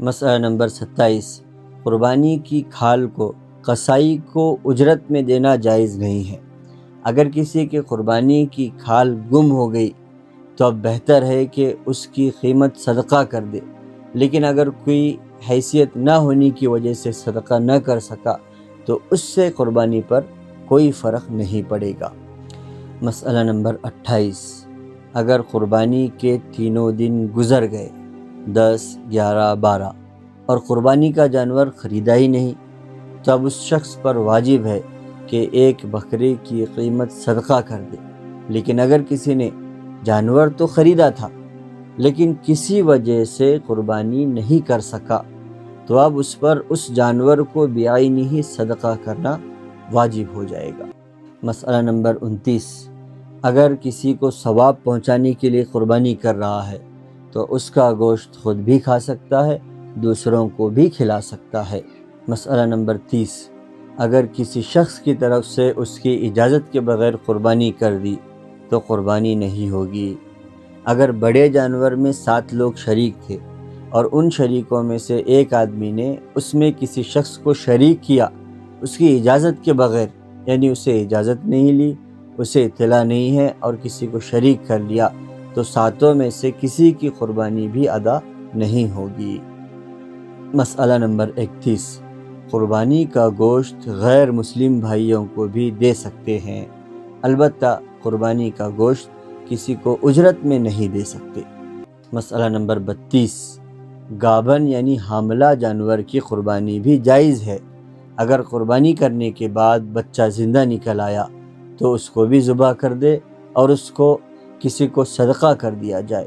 مسئلہ نمبر 27، قربانی کی کھال کو قصائی کو اجرت میں دینا جائز نہیں ہے۔ اگر کسی کی قربانی کی کھال گم ہو گئی تو اب بہتر ہے کہ اس کی قیمت صدقہ کر دے، لیکن اگر کوئی حیثیت نہ ہونے کی وجہ سے صدقہ نہ کر سکا تو اس سے قربانی پر کوئی فرق نہیں پڑے گا۔ مسئلہ نمبر 28، اگر قربانی کے تینوں دن گزر گئے 10، 11، 12 اور قربانی کا جانور خریدا ہی نہیں تو اب اس شخص پر واجب ہے کہ ایک بکرے کی قیمت صدقہ کر دے۔ لیکن اگر کسی نے جانور تو خریدا تھا لیکن کسی وجہ سے قربانی نہیں کر سکا تو اب اس پر اس جانور کو بعینہ ہی صدقہ کرنا واجب ہو جائے گا۔ مسئلہ نمبر 29، اگر کسی کو ثواب پہنچانے کے لیے قربانی کر رہا ہے تو اس کا گوشت خود بھی کھا سکتا ہے، دوسروں کو بھی کھلا سکتا ہے۔ مسئلہ نمبر 30، اگر کسی شخص کی طرف سے اس کی اجازت کے بغیر قربانی کر دی تو قربانی نہیں ہوگی۔ اگر بڑے جانور میں 7 لوگ شریک تھے اور ان شریکوں میں سے ایک آدمی نے اس میں کسی شخص کو شریک کیا اس کی اجازت کے بغیر، یعنی اسے اجازت نہیں لی، اسے اطلاع نہیں ہے اور کسی کو شریک کر لیا، تو 7 میں سے کسی کی قربانی بھی ادا نہیں ہوگی۔ مسئلہ نمبر 31، قربانی کا گوشت غیر مسلم بھائیوں کو بھی دے سکتے ہیں، البتہ قربانی کا گوشت کسی کو اجرت میں نہیں دے سکتے۔ مسئلہ نمبر 32، گابن یعنی حاملہ جانور کی قربانی بھی جائز ہے۔ اگر قربانی کرنے کے بعد بچہ زندہ نکل آیا تو اس کو بھی ذبح کر دے اور اس کو کسی کو صدقہ کر دیا جائے۔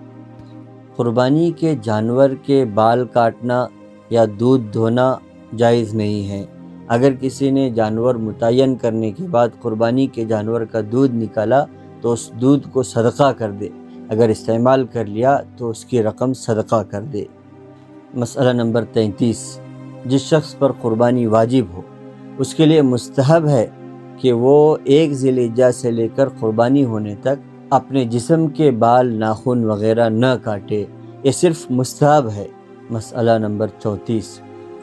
قربانی کے جانور کے بال کاٹنا یا دودھ دھونا جائز نہیں ہے۔ اگر کسی نے جانور متعین کرنے کے بعد قربانی کے جانور کا دودھ نکالا تو اس دودھ کو صدقہ کر دے، اگر استعمال کر لیا تو اس کی رقم صدقہ کر دے۔ مسئلہ نمبر 33، جس شخص پر قربانی واجب ہو اس کے لیے مستحب ہے کہ وہ 1 ذی الحجہ سے لے کر قربانی ہونے تک اپنے جسم کے بال، ناخن وغیرہ نہ کاٹے، یہ صرف مستحب ہے۔ مسئلہ نمبر 34،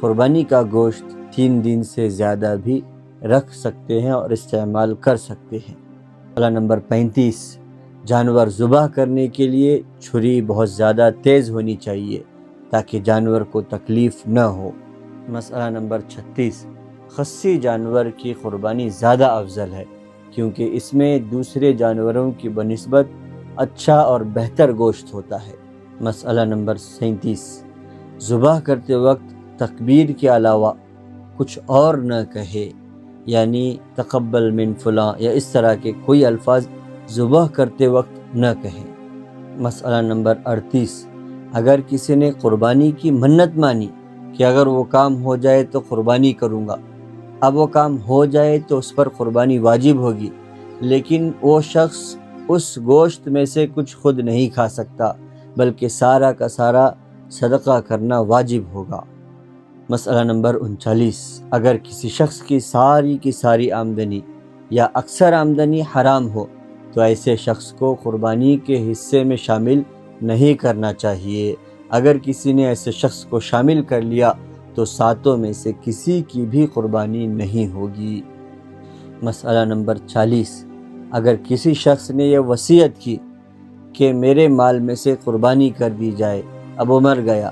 قربانی کا گوشت 3 دن سے زیادہ بھی رکھ سکتے ہیں اور استعمال کر سکتے ہیں۔ مسئلہ نمبر 35، جانور ذبح کرنے کے لیے چھری بہت زیادہ تیز ہونی چاہیے تاکہ جانور کو تکلیف نہ ہو۔ مسئلہ نمبر 36، خصی جانور کی قربانی زیادہ افضل ہے کیونکہ اس میں دوسرے جانوروں کی بنسبت اچھا اور بہتر گوشت ہوتا ہے۔ مسئلہ نمبر 37، ذبح کرتے وقت تکبیر کے علاوہ کچھ اور نہ کہے، یعنی تقبل من فلاں یا اس طرح کے کوئی الفاظ ذبح کرتے وقت نہ کہیں۔ مسئلہ نمبر 38، اگر کسی نے قربانی کی منت مانی کہ اگر وہ کام ہو جائے تو قربانی کروں گا، اب وہ کام ہو جائے تو اس پر قربانی واجب ہوگی، لیکن وہ شخص اس گوشت میں سے کچھ خود نہیں کھا سکتا بلکہ سارا کا سارا صدقہ کرنا واجب ہوگا۔ مسئلہ نمبر 39، اگر کسی شخص کی ساری آمدنی یا اکثر آمدنی حرام ہو تو ایسے شخص کو قربانی کے حصے میں شامل نہیں کرنا چاہیے۔ اگر کسی نے ایسے شخص کو شامل کر لیا تو 7 میں سے کسی کی بھی قربانی نہیں ہوگی۔ مسئلہ نمبر 40، اگر کسی شخص نے یہ وصیت کی کہ میرے مال میں سے قربانی کر دی جائے، اب وہ مر گیا،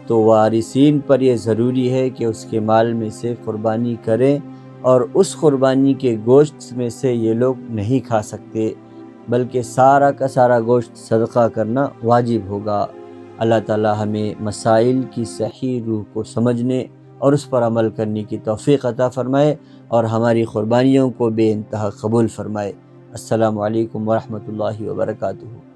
تو وارثین پر یہ ضروری ہے کہ اس کے مال میں سے قربانی کریں، اور اس قربانی کے گوشت میں سے یہ لوگ نہیں کھا سکتے بلکہ سارا کا سارا گوشت صدقہ کرنا واجب ہوگا۔ اللہ تعالی ہمیں مسائل کی صحیح روح کو سمجھنے اور اس پر عمل کرنے کی توفیق عطا فرمائے اور ہماری قربانیوں کو بے انتہا قبول فرمائے۔ السلام علیکم ورحمۃ اللہ وبرکاتہ۔